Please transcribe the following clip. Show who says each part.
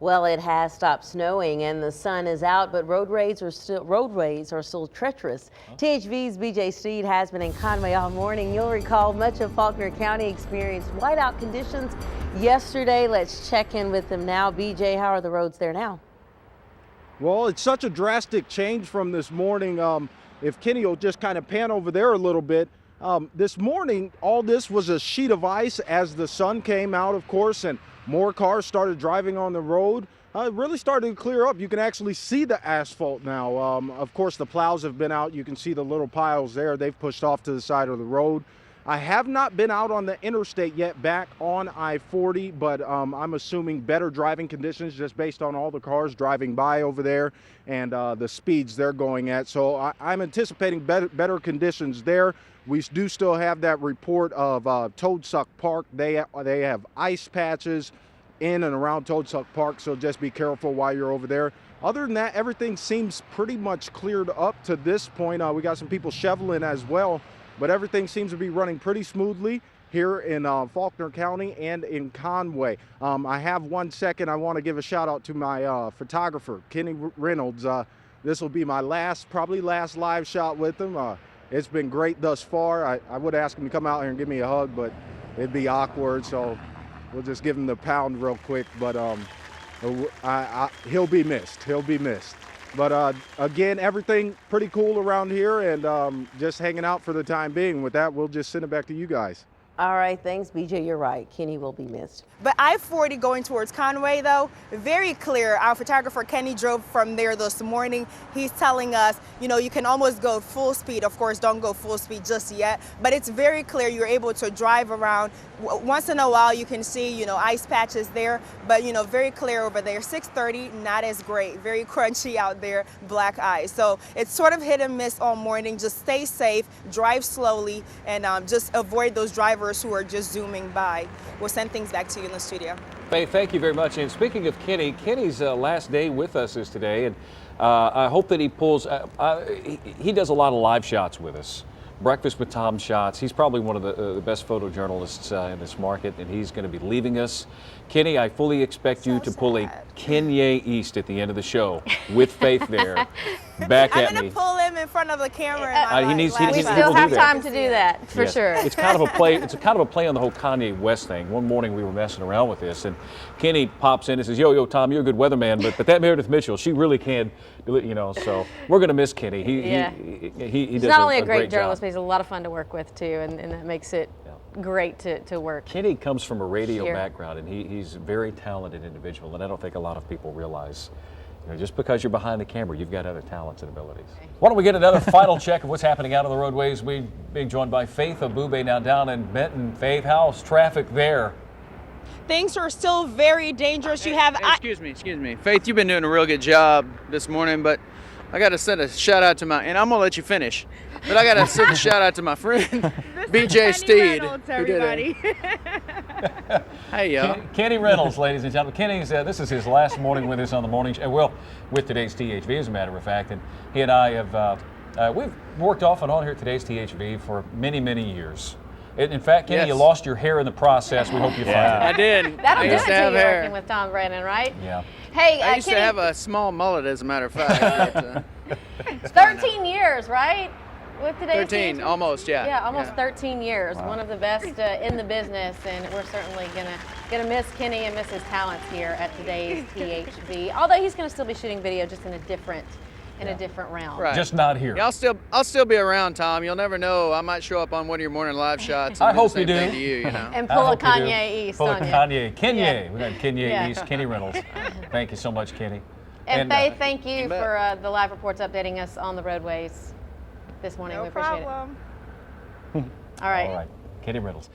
Speaker 1: Well, it has stopped snowing and the sun is out, but roadways are still treacherous. THV's BJ Steed has been in Conway all morning. You'll recall much of Faulkner County experienced whiteout conditions yesterday. Let's check in with them now. BJ, how are the roads there now?
Speaker 2: Well, it's such a drastic change from this morning. If Kenny will just kind of pan over there a little bit. This morning, all this was a sheet of ice as the sun came out, of course, and more cars started driving on the road. It really started to clear up. You can actually see the asphalt now. Of course, the plows have been out. You can see the little piles there. They've pushed off to the side of the road. I have not been out on the interstate yet back on I-40, but I'm assuming better driving conditions just based on all the cars driving by over there and the speeds they're going at. So I'm anticipating better conditions there. We do still have that report of Toadsuck Park. They have ice patches in and around Toadsuck Park, so just be careful while you're over there. Other than that, everything seems pretty much cleared up to this point. We got some people shoveling as well, but everything seems to be running pretty smoothly here in Faulkner County and in Conway. I have 1 second. I want to give a shout out to my photographer, Kenny Reynolds. This will be my probably last live shot with him. It's been great thus far. I would ask him to come out here and give me a hug, but it'd be awkward, so we'll just give him the pound real quick. But he'll be missed. He'll be missed. But again, everything pretty cool around here, and just hanging out for the time being. With that, we'll just send it back to you guys.
Speaker 1: All right, thanks, BJ. You're right. Kenny will be missed.
Speaker 3: But I-40 going towards Conway, though, very clear. Our photographer, Kenny, drove from there this morning. He's telling us, you know, you can almost go full speed. Of course, don't go full speed just yet. But it's very clear. You're able to drive around. Once in a while, you can see, you know, ice patches there. But, you know, very clear over there. 6:30, not as great. Very crunchy out there, black ice. So it's sort of hit and miss all morning. Just stay safe, drive slowly, and just avoid those drivers who are just zooming by. We'll send things back to you in the studio.
Speaker 4: Faith, thank you very much. And speaking of Kenny, Kenny's last day with us is today, and I hope that he pulls. He does a lot of live shots with us. Breakfast with Tom shots. He's probably one of the best photojournalists in this market, and he's going to be leaving us. Kenny, I fully expect you to pull a Kanye East at the end of the show with Faith there. Back at me.
Speaker 3: I'm going to pull him in front of the camera.
Speaker 1: We still have time to do that, for sure.
Speaker 4: It's kind of a play. It's kind of a play on the whole Kanye West thing. One morning we were messing around with this, and Kenny pops in and says, "Yo, Tom, you're a good weatherman, but that Meredith Mitchell, she really can do it, you know." So we're going to miss Kenny. He does
Speaker 5: not only
Speaker 4: a
Speaker 5: a great
Speaker 4: great
Speaker 5: journalist,
Speaker 4: job.
Speaker 5: but he's a lot of fun to work with too, and that makes it great to work.
Speaker 4: Kenny comes from a radio background, and he's a very talented individual, and I don't think a lot of people realize, you know, just because you're behind the camera, you've got other talents and abilities. Why don't we get another final check of what's happening out on the roadways? We're being joined by Faith Abube now down in Benton. Faith, how's traffic there?
Speaker 3: Things are still very dangerous. You have...
Speaker 6: Excuse me. Faith, you've been doing a real good job this morning, but I got to send a shout out to and I'm going to let you finish, but I got to send a shout out to my friend, BJ Steed.
Speaker 3: Reynolds, everybody.
Speaker 6: Hey, y'all.
Speaker 4: Kenny Reynolds, ladies and gentlemen. Kenny, this is his last morning with us on the morning show. Well, with today's THV, as a matter of fact. And he and I have, we've worked off and on here at today's THV for many, many years. In fact, Kenny, you lost your hair in the process. We hope you find it.
Speaker 6: I did.
Speaker 5: That'll do it
Speaker 6: to
Speaker 5: to
Speaker 6: have
Speaker 5: you
Speaker 6: hair.
Speaker 5: working with Tom Brennan, right?
Speaker 4: Yeah.
Speaker 5: Hey,
Speaker 6: I used
Speaker 5: Kenny,
Speaker 6: to have a small mullet, as a matter of fact.
Speaker 5: 13 years, right? With today's
Speaker 6: 13,
Speaker 5: THV?
Speaker 6: almost, yeah.
Speaker 5: Yeah, almost 13 years.
Speaker 4: Wow.
Speaker 5: One of the best in the business, and we're certainly gonna miss Kenny and miss his talents here at today's THV. Although he's gonna still be shooting video, just in a different realm.
Speaker 6: Right.
Speaker 4: Just not here.
Speaker 6: Yeah, I'll still be around, Tom. You'll never know. I might show up on one of your morning live shots. And
Speaker 4: I
Speaker 6: do the
Speaker 4: hope
Speaker 6: same
Speaker 4: you do.
Speaker 6: thing to you know.
Speaker 5: And pull a Kanye East
Speaker 4: Pull a
Speaker 5: on you.
Speaker 4: Kanye.
Speaker 5: Yeah.
Speaker 4: We got Kanye
Speaker 5: Yeah.
Speaker 4: East, Kenny Reynolds. Thank you so much, Kenny.
Speaker 5: And Faith, thank you
Speaker 6: You bet.
Speaker 5: for the live reports updating us on the roadways this morning.
Speaker 3: No
Speaker 5: we appreciate
Speaker 3: problem.
Speaker 5: it. All right.
Speaker 4: All right. Kenny Reynolds.